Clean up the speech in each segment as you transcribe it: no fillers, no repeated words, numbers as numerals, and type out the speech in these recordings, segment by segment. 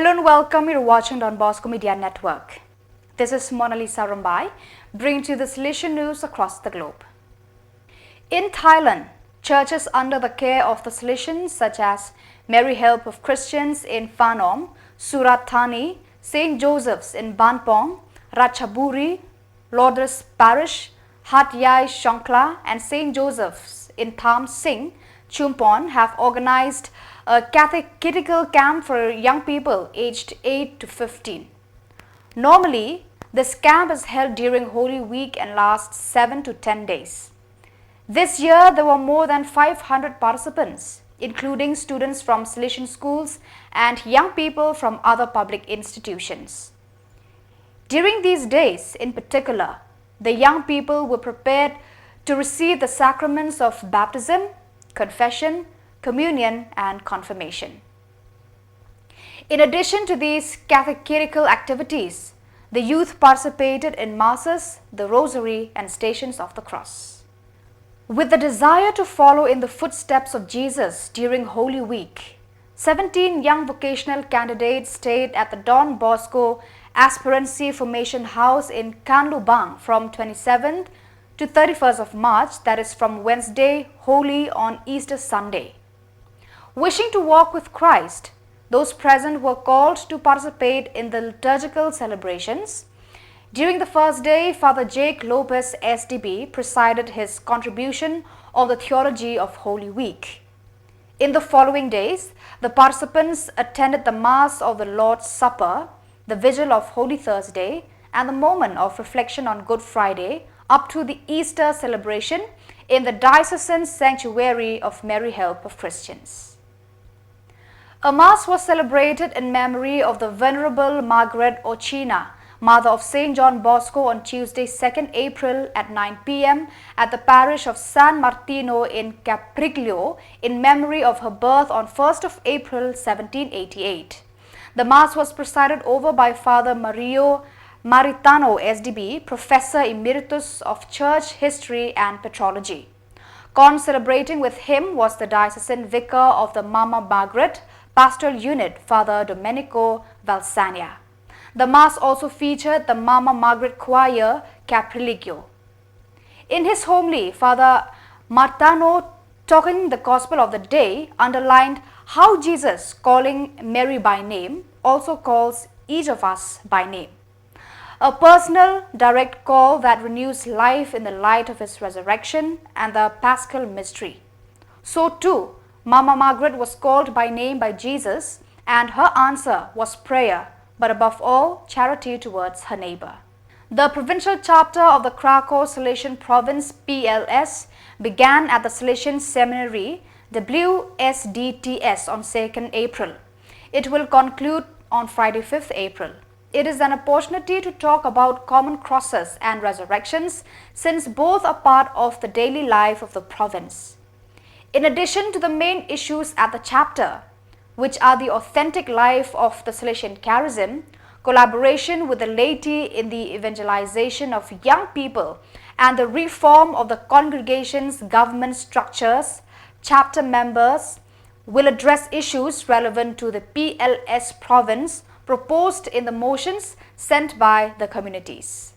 Hello and welcome. You're watching Don Bosco Media Network. This is Monalisa Rambai, bringing to you the Salesian news across the globe. In Thailand, churches under the care of the Salesians such as Mary Help of Christians in Phanom, Surat Thani, St. Joseph's in Banpong, Ratchaburi, Lourdes Parish, Hat Yai Shankla and St. Joseph's in Tham Singh, Chumpon have organized a catechetical camp for young people aged 8 to 15. Normally, this camp is held during Holy Week and lasts 7 to 10 days. This year, there were more than 500 participants, including students from Salesian schools and young people from other public institutions. During these days, in particular, the young people were prepared to receive the sacraments of baptism, confession, communion and confirmation. In addition to these catechetical activities, the youth participated in masses, the rosary and stations of the cross. With the desire to follow in the footsteps of Jesus during Holy Week, 17 young vocational candidates stayed at the Don Bosco Aspirancy Formation House in Kanlubang from 27th to 31st of March, that is from Wednesday Holy on Easter Sunday. Wishing to walk with Christ, those present were called to participate in the liturgical celebrations. During the first day, Father Jake Lopez SDB presided his contribution on the theology of Holy Week. In the following days, the participants attended the Mass of the Lord's Supper, the Vigil of Holy Thursday, and the moment of reflection on Good Friday up to the Easter celebration in the Diocesan Sanctuary of Mary Help of Christians. A Mass was celebrated in memory of the Venerable Margaret Ochina, Mother of St. John Bosco on Tuesday 2nd April at 9 p.m. at the parish of San Martino in Capriglio in memory of her birth on 1st of April 1788. The Mass was presided over by Father Mario Maritano SDB, Professor Emeritus of Church History and Petrology. Celebrating with him was the Diocesan Vicar of the Mama Margaret Pastoral Unit, Father Domenico Valsania. The Mass also featured the Mama Margaret Choir, Caprilegio. In his homily, Father Martano, talking the Gospel of the day, underlined how Jesus, calling Mary by name, also calls each of us by name. A personal, direct call that renews life in the light of his resurrection and the Paschal mystery. So too, Mama Margaret was called by name by Jesus, and her answer was prayer, but above all, charity towards her neighbor. The Provincial Chapter of the Krakow Salesian Province PLS began at the Salesian Seminary WSDTS on 2nd April. It will conclude on Friday 5th April. It is an opportunity to talk about common crosses and resurrections, since both are part of the daily life of the province. In addition to the main issues at the chapter, which are the authentic life of the Salesian charism, collaboration with the laity in the evangelization of young people, and the reform of the congregation's government structures, chapter members will address issues relevant to the PLS province proposed in the motions sent by the communities.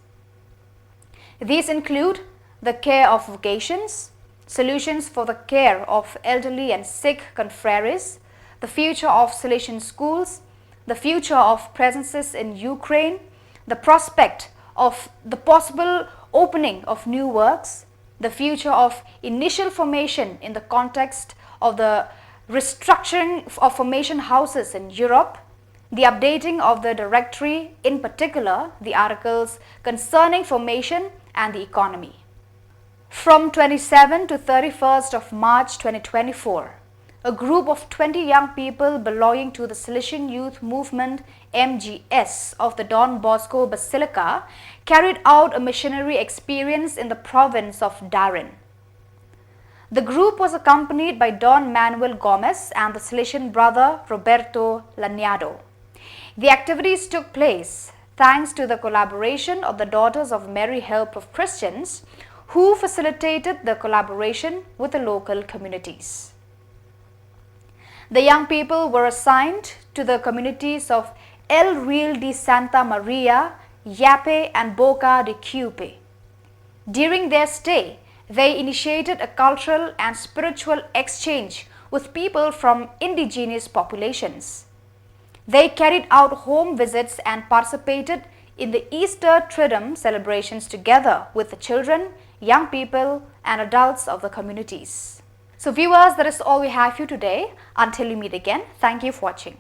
These include the care of vocations, solutions for the care of elderly and sick confreres, the future of Salesian schools, the future of presences in Ukraine, the prospect of the possible opening of new works, the future of initial formation in the context of the restructuring of formation houses in Europe, the updating of the directory, in particular the articles concerning formation and the economy. From 27 to 31st of March 2024, a group of 20 young people belonging to the Salesian Youth Movement MGS of the Don Bosco Basilica carried out a missionary experience in the province of Darin. The group was accompanied by Don Manuel Gomez and the Salesian brother Roberto Laniado. The activities took place thanks to the collaboration of the Daughters of Mary Help of Christians, who facilitated the collaboration with the local communities. The young people were assigned to the communities of El Real de Santa Maria, Yape and Boca de Cupe. During their stay, they initiated a cultural and spiritual exchange with people from indigenous populations. They carried out home visits and participated in the Easter Triduum celebrations together with the children, young people and adults of the communities. So viewers, that is all we have for you today. Until we meet again, thank you for watching.